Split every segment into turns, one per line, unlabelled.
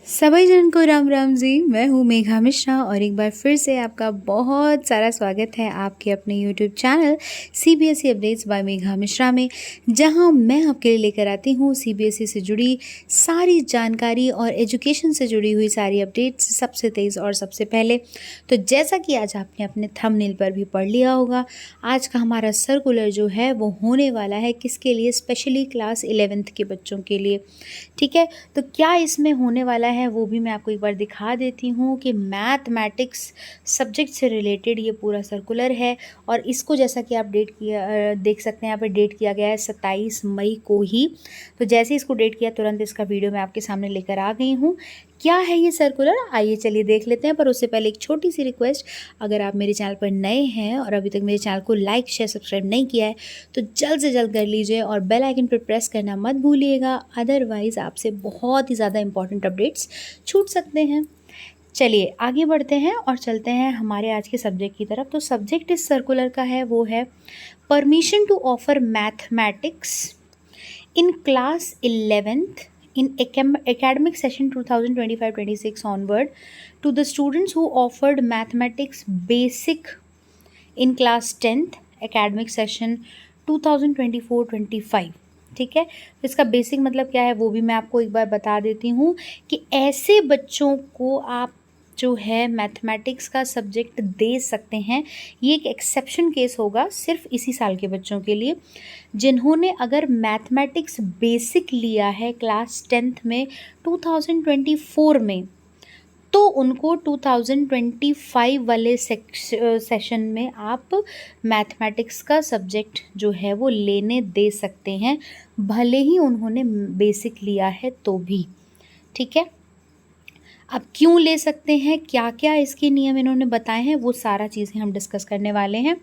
सभी जन को राम राम जी। मैं हूँ मेघा मिश्रा और एक बार फिर से आपका बहुत सारा स्वागत है आपके अपने YouTube channel CBSE updates by Megha Mishra में, जहाँ मैं आपके लिए लेकर आती हूँ CBSE से जुड़ी सारी जानकारी और एजुकेशन से जुड़ी हुई सारी अपडेट्स सबसे तेज़ और सबसे पहले। तो जैसा कि आज आपने अपने थंबनेल पर भी पढ़ लिया होगा, आज का हमारा सर्कुलर जो है वो होने वाला है किसके लिए, स्पेशली क्लास 11th के बच्चों के लिए। ठीक है, तो क्या इसमें होने वाला है वो भी मैं आपको एक बार दिखा देती हूँ कि मैथमेटिक्स सब्जेक्ट से रिलेटेड ये पूरा सर्कुलर है। और इसको जैसा कि आप देख सकते हैं यहाँ पे डेट किया गया है 27 मई को ही। तो जैसे इसको डेट किया तुरंत इसका वीडियो मैं आपके सामने लेकर आ गई हूँ। क्या है ये सर्कुलर, आइए चलिए देख लेते हैं। पर उससे पहले एक छोटी सी रिक्वेस्ट, अगर आप मेरे चैनल पर नए हैं और अभी तक मेरे चैनल को लाइक शेयर सब्सक्राइब नहीं किया है तो जल्द से जल्द कर लीजिए और बेल आइकन पर प्रेस करना मत भूलिएगा, अदरवाइज़ आपसे बहुत ही ज़्यादा इंपॉर्टेंट अपडेट्स छूट सकते हैं। चलिए आगे बढ़ते हैं और चलते हैं हमारे आज के सब्जेक्ट की तरफ। तो सब्जेक्ट इस सर्कुलर का है वो है permission to offer mathematics in class 11th in academic session 2025-26 onward to the students who offered mathematics basic in class 10th academic session 2024-25। ठीक है, तो इसका बेसिक मतलब क्या है वो भी मैं आपको एक बार बता देती हूँ कि ऐसे बच्चों को आप जो है मैथमेटिक्स का सब्जेक्ट दे सकते हैं। ये एक एक्सेप्शन केस होगा सिर्फ इसी साल के बच्चों के लिए, जिन्होंने अगर मैथमेटिक्स बेसिक लिया है क्लास 10th में 2024 में, तो उनको 2025 वाले सेशन में आप मैथमेटिक्स का सब्जेक्ट जो है वो लेने दे सकते हैं, भले ही उन्होंने बेसिक लिया है तो भी। ठीक है, अब क्यों ले सकते हैं, क्या क्या इसके नियम इन्होंने बताए हैं, वो सारा चीज़ें हम डिस्कस करने वाले हैं।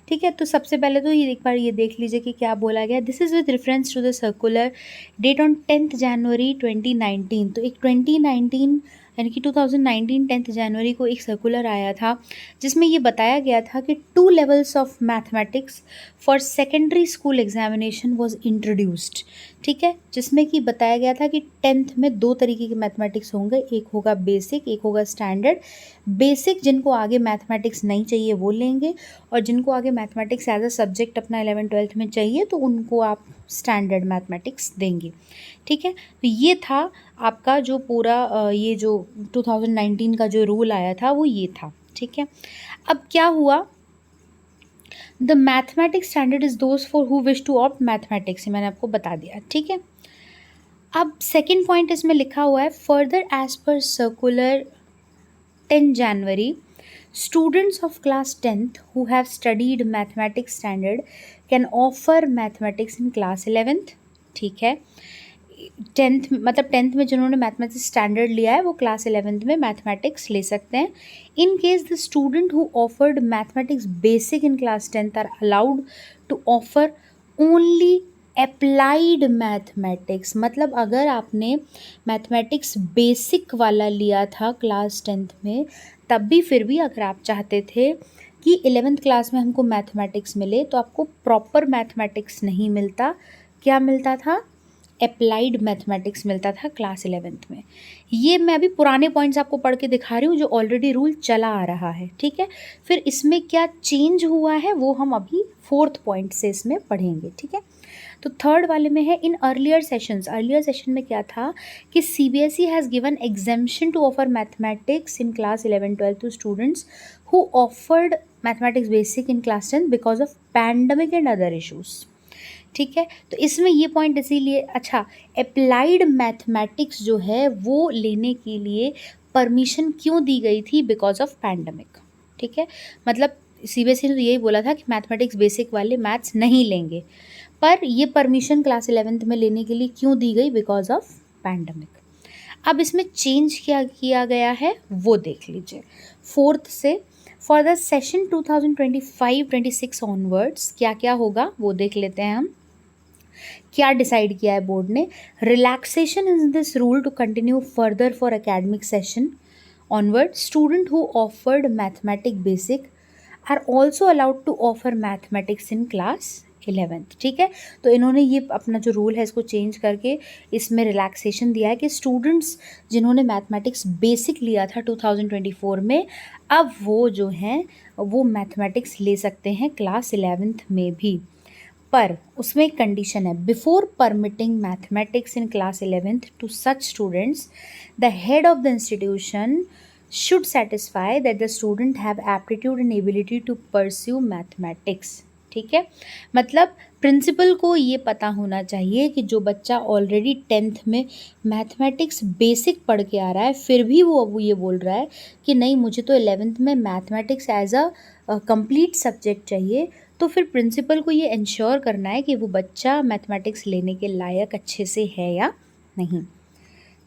ठीक है, तो सबसे पहले तो ये एक बार ये देख लीजिए कि क्या बोला गया। This is with reference to the circular date on 10th January 2019। तो एक 2019 यानी कि 2019 10th जनवरी को एक सर्कुलर आया था जिसमें ये बताया गया था कि 2 levels of mathematics for secondary school examination was introduced. ठीक है, जिसमें कि बताया गया था कि 10th में 2 तरीके के मैथमेटिक्स होंगे, एक होगा बेसिक, एक होगा स्टैंडर्ड। बेसिक जिनको आगे मैथमेटिक्स नहीं चाहिए वो लेंगे, और जिनको आगे मैथमेटिक्स एज अ सब्जेक्ट अपना 11th-12th में चाहिए तो उनको आप स्टैंडर्ड मैथमेटिक्स देंगे। ठीक है, तो ये था आपका जो पूरा ये जो 2019 का जो रूल आया था वो ये था। ठीक है, अब क्या हुआ, the mathematics standard is those for who wish to opt mathematics, मैंने आपको बता दिया। ठीक है, अब सेकेंड पॉइंट इसमें लिखा हुआ है, further as per circular 10 January, students of class 10th who have studied mathematics standard can offer mathematics in class 11th। ठीक है, 10th मतलब 10th में जिन्होंने मैथमेटिक्स स्टैंडर्ड लिया है वो क्लास 11th में मैथमेटिक्स ले सकते हैं। In case the student who offered mathematics basic in class 10th are allowed to offer only applied mathematics. मतलब अगर आपने मैथमेटिक्स बेसिक वाला लिया था क्लास 10th में, तब भी फिर भी अगर आप चाहते थे कि 11th क्लास में हमको मैथमेटिक्स मिले तो आपको प्रॉपर मैथमेटिक्स नहीं मिलता, क्या मिलता था, अप्लाइड मैथमेटिक्स मिलता था क्लास 11th में। ये मैं अभी पुराने पॉइंट्स आपको पढ़ के दिखा रही हूँ जो ऑलरेडी रूल चला आ रहा है। ठीक है, फिर इसमें क्या चेंज हुआ है वो हम अभी 4th पॉइंट से इसमें पढ़ेंगे। ठीक है, तो थर्ड वाले में है, इन अर्लियर सेशन में क्या था कि CBSE has given exemption to offer mathematics in class 11-12 to students who offered mathematics basic in class 10 because of pandemic and other issues. ठीक है, तो इसमें ये पॉइंट इसीलिए, अच्छा अप्लाइड मैथमेटिक्स जो है वो लेने के लिए परमिशन क्यों दी गई थी, बिकॉज ऑफ पैंडमिक। ठीक है, मतलब CBSE ने तो यही बोला था कि मैथमेटिक्स बेसिक वाले मैथ्स नहीं लेंगे, पर ये परमिशन क्लास 11th में लेने के लिए क्यों दी गई, बिकॉज ऑफ पैंडमिक। अब इसमें चेंज क्या किया गया है वो देख लीजिए 4th से। फॉर द सेशन 2025-26 ऑनवर्ड्स क्या क्या होगा वो देख लेते हैं हम। क्या डिसाइड किया है बोर्ड ने, relaxation in this rule to continue further for academic session onward, student who offered mathematic basic are also allowed to offer mathematics in class 11th, ठीक है। तो इन्होंने ये अपना जो रूल है इसको चेंज करके इसमें रिलैक्सेशन दिया है कि स्टूडेंट्स जिन्होंने मैथमेटिक्स बेसिक लिया था 2024 में, अब वो जो हैं वो मैथमेटिक्स ले सकते हैं क्लास 11th में भी। पर उसमें एक कंडीशन है, before permitting mathematics in class 11th to such students, the head of the institution should satisfy that the student have aptitude and ability to pursue mathematics, ठीक है। मतलब प्रिंसिपल को ये पता होना चाहिए कि जो बच्चा ऑलरेडी 10th में मैथमेटिक्स बेसिक पढ़ के आ रहा है, फिर भी वो अब ये बोल रहा है कि नहीं मुझे तो 11th में mathematics as a complete subject चाहिए, तो फिर प्रिंसिपल को ये इंश्योर करना है कि वो बच्चा मैथमेटिक्स लेने के लायक अच्छे से है या नहीं,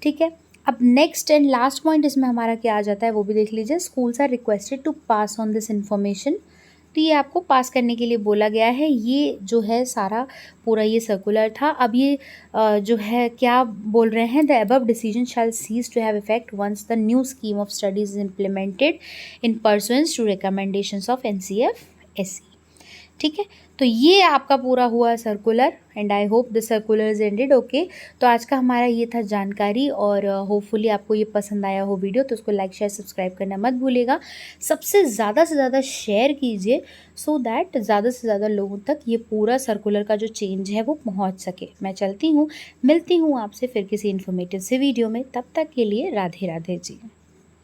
ठीक है। अब नेक्स्ट एंड लास्ट पॉइंट इसमें हमारा क्या आ जाता है वो भी देख लीजिए। Schools are requested to pass on this information, तो ये आपको पास करने के लिए बोला गया है। ये जो है सारा पूरा ये सर्कुलर था। अब ये जो है क्या बोल रहे हैं, the above decision shall cease to have effect once the new scheme of studies is implemented in pursuance to recommendations of NCF-SE, ठीक है। तो ये आपका पूरा हुआ circular and I hope the circular is ended. Okay, तो आज का हमारा ये था जानकारी और होपफुली आपको ये पसंद आया हो वीडियो, तो उसको लाइक शेयर सब्सक्राइब करना मत भूलिएगा। सबसे ज़्यादा शेयर कीजिए सो दैट ज़्यादा से ज़्यादा लोगों तक ये पूरा सर्कुलर का जो चेंज है वो पहुंच सके। मैं चलती हूँ, मिलती हूँ आपसे फिर किसी इन्फॉर्मेटिव से वीडियो में, तब तक के लिए राधे राधे जी।